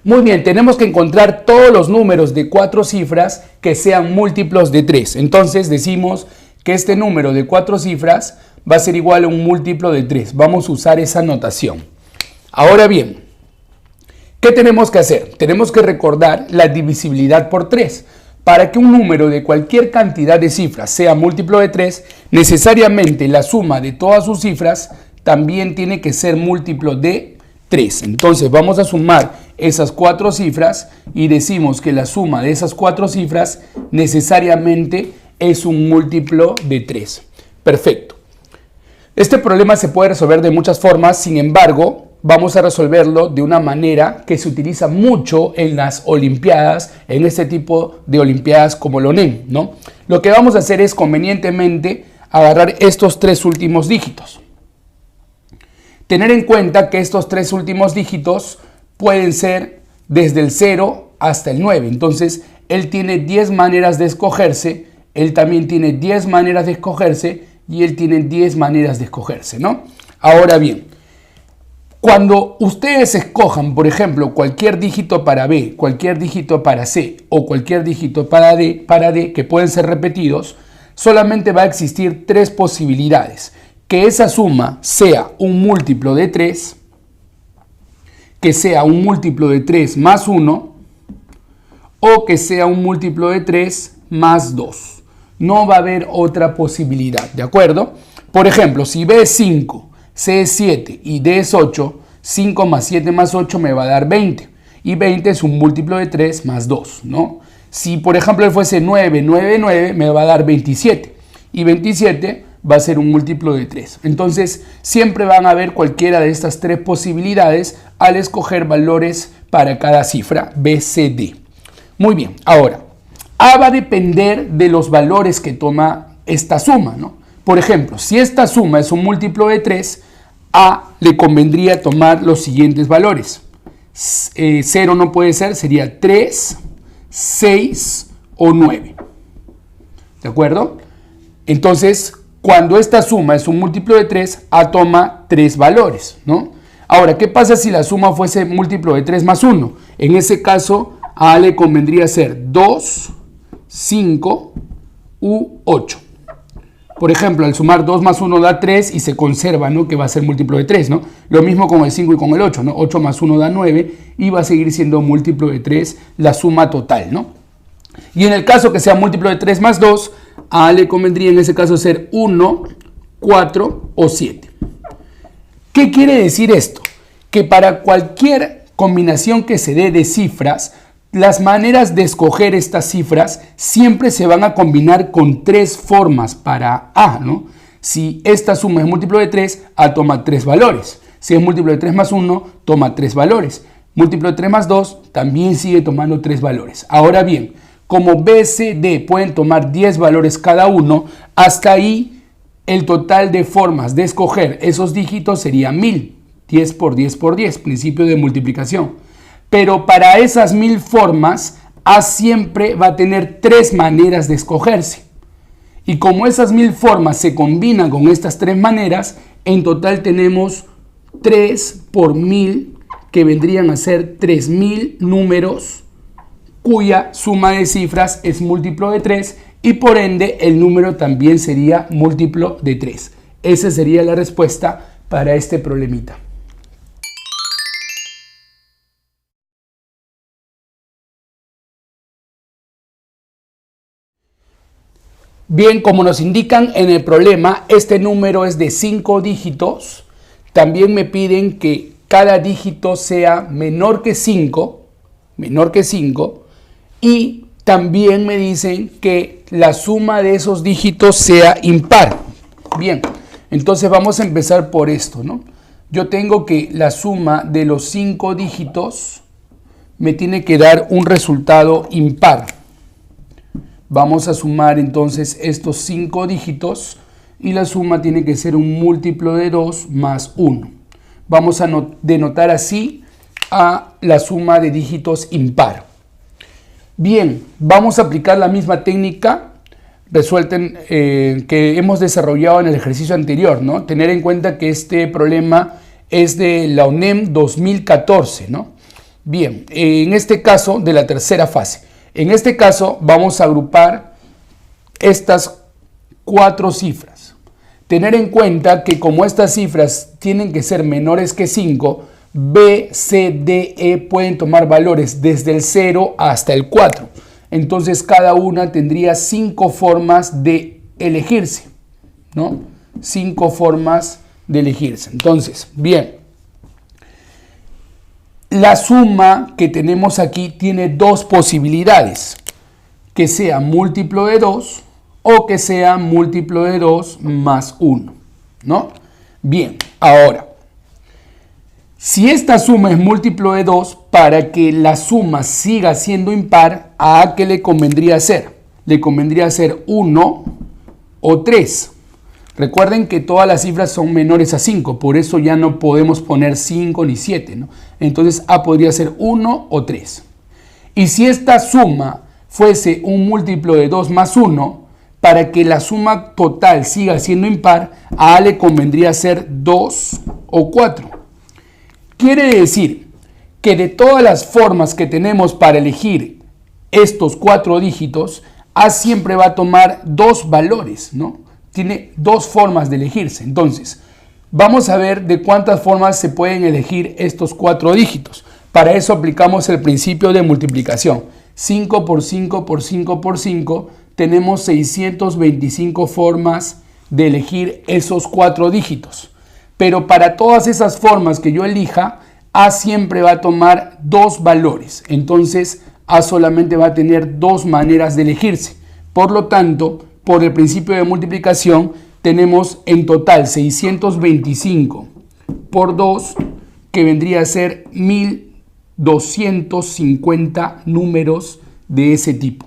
Muy bien, tenemos que encontrar todos los números de 4 cifras que sean múltiplos de 3. Entonces decimos que este número de 4 cifras va a ser igual a un múltiplo de 3. Vamos a usar esa notación. Ahora bien, ¿qué tenemos que hacer? Tenemos que recordar la divisibilidad por 3. Para que un número de cualquier cantidad de cifras sea múltiplo de 3, necesariamente la suma de todas sus cifras también tiene que ser múltiplo de 3. Entonces vamos a sumar esas 4 cifras y decimos que la suma de esas 4 cifras necesariamente es un múltiplo de 3. Perfecto. Este problema se puede resolver de muchas formas, sin embargo, vamos a resolverlo de una manera que se utiliza mucho en las olimpiadas, en este tipo de olimpiadas como la ONEM, ¿no? Lo que vamos a hacer es convenientemente agarrar estos 3 últimos dígitos. Tener en cuenta que estos 3 últimos dígitos pueden ser desde el 0 hasta el 9. Entonces, él tiene 10 maneras de escogerse, él también tiene 10 maneras de escogerse y él tiene 10 maneras de escogerse, ¿no? Ahora bien, cuando ustedes escojan, por ejemplo, cualquier dígito para B, cualquier dígito para C o cualquier dígito para D, que pueden ser repetidos, solamente va a existir 3 posibilidades. Que esa suma sea un múltiplo de 3, que sea un múltiplo de 3 más 1 o que sea un múltiplo de 3 más 2. No va a haber otra posibilidad, ¿de acuerdo? Por ejemplo, si B es 5, C es 7 y D es 8, 5 más 7 más 8 me va a dar 20. Y 20 es un múltiplo de 3 más 2, ¿no? Si, por ejemplo, él fuese 9, 9, 9, me va a dar 27. Y 27 va a ser un múltiplo de 3. Entonces, siempre van a haber cualquiera de estas 3 posibilidades al escoger valores para cada cifra B, C, D. Muy bien, ahora, A va a depender de los valores que toma esta suma, ¿no? Por ejemplo, si esta suma es un múltiplo de 3, A le convendría tomar los siguientes valores. 0 no puede ser, sería 3, 6 o 9. ¿De acuerdo? Entonces, cuando esta suma es un múltiplo de 3, A toma 3 valores, ¿no? Ahora, ¿qué pasa si la suma fuese múltiplo de 3 más 1? En ese caso, a A le convendría ser 2, 5 u 8. Por ejemplo, al sumar 2 más 1 da 3 y se conserva, ¿no? Que va a ser múltiplo de 3, ¿no? Lo mismo con el 5 y con el 8, ¿no? 8 más 1 da 9 y va a seguir siendo múltiplo de 3 la suma total, ¿no? Y en el caso que sea múltiplo de 3 más 2, a le convendría en ese caso ser 1, 4 o 7. ¿Qué quiere decir esto? Que para cualquier combinación que se dé de cifras, las maneras de escoger estas cifras siempre se van a combinar con 3 formas para A, ¿no? Si esta suma es múltiplo de 3, A toma 3 valores. Si es múltiplo de 3 más 1, toma 3 valores. Múltiplo de 3 más 2, también sigue tomando 3 valores. Ahora bien, como B, C, D pueden tomar 10 valores cada uno, hasta ahí el total de formas de escoger esos dígitos sería 1000. 10 por 10 por 10, principio de multiplicación. Pero para esas 1000 formas, A siempre va a tener 3 maneras de escogerse. Y como esas 1000 formas se combinan con estas 3 maneras, en total tenemos 3 por 1000, que vendrían a ser 3000 números, cuya suma de cifras es múltiplo de 3 y por ende el número también sería múltiplo de 3. Esa sería la respuesta para este problemita. Bien, como nos indican en el problema, este número es de 5 dígitos. También me piden que cada dígito sea menor que 5, y también me dicen que la suma de esos dígitos sea impar. Bien, entonces vamos a empezar por esto, ¿no? Yo tengo que la suma de los 5 dígitos me tiene que dar un resultado impar. Vamos a sumar entonces estos 5 dígitos y la suma tiene que ser un múltiplo de 2 más 1. Vamos a denotar así a la suma de dígitos impar. Bien, vamos a aplicar la misma técnica resuelta que hemos desarrollado en el ejercicio anterior, ¿no? Tener en cuenta que este problema es de la ONEM 2014, ¿no? Bien, en este caso de la tercera fase, en este caso vamos a agrupar estas 4 cifras. Tener en cuenta que como estas cifras tienen que ser menores que 5, B, C, D, E pueden tomar valores desde el 0 hasta el 4. Entonces cada una tendría 5 formas de elegirse, ¿no? 5 formas de elegirse. Entonces, bien, la suma que tenemos aquí tiene 2 posibilidades, que sea múltiplo de 2 o que sea múltiplo de 2 más 1, ¿no? Bien, ahora, si esta suma es múltiplo de 2, para que la suma siga siendo impar, ¿a qué le convendría hacer? Le convendría hacer 1 o 3. Recuerden que todas las cifras son menores a 5, por eso ya no podemos poner 5 ni 7, ¿no? Entonces A podría ser 1 o 3. Y si esta suma fuese un múltiplo de 2 más 1, para que la suma total siga siendo impar, a le convendría ser 2 o 4. Quiere decir que de todas las formas que tenemos para elegir estos 4 dígitos, A siempre va a tomar 2 valores, ¿no? Tiene 2 formas de elegirse. Entonces, vamos a ver de cuántas formas se pueden elegir estos 4 dígitos. Para eso aplicamos el principio de multiplicación. 5 por 5 por 5 por 5, tenemos 625 formas de elegir esos 4 dígitos. Pero para todas esas formas que yo elija, A siempre va a tomar 2 valores. Entonces, A solamente va a tener 2 maneras de elegirse. Por lo tanto, por el principio de multiplicación, tenemos en total 625 por 2, que vendría a ser 1250 números de ese tipo.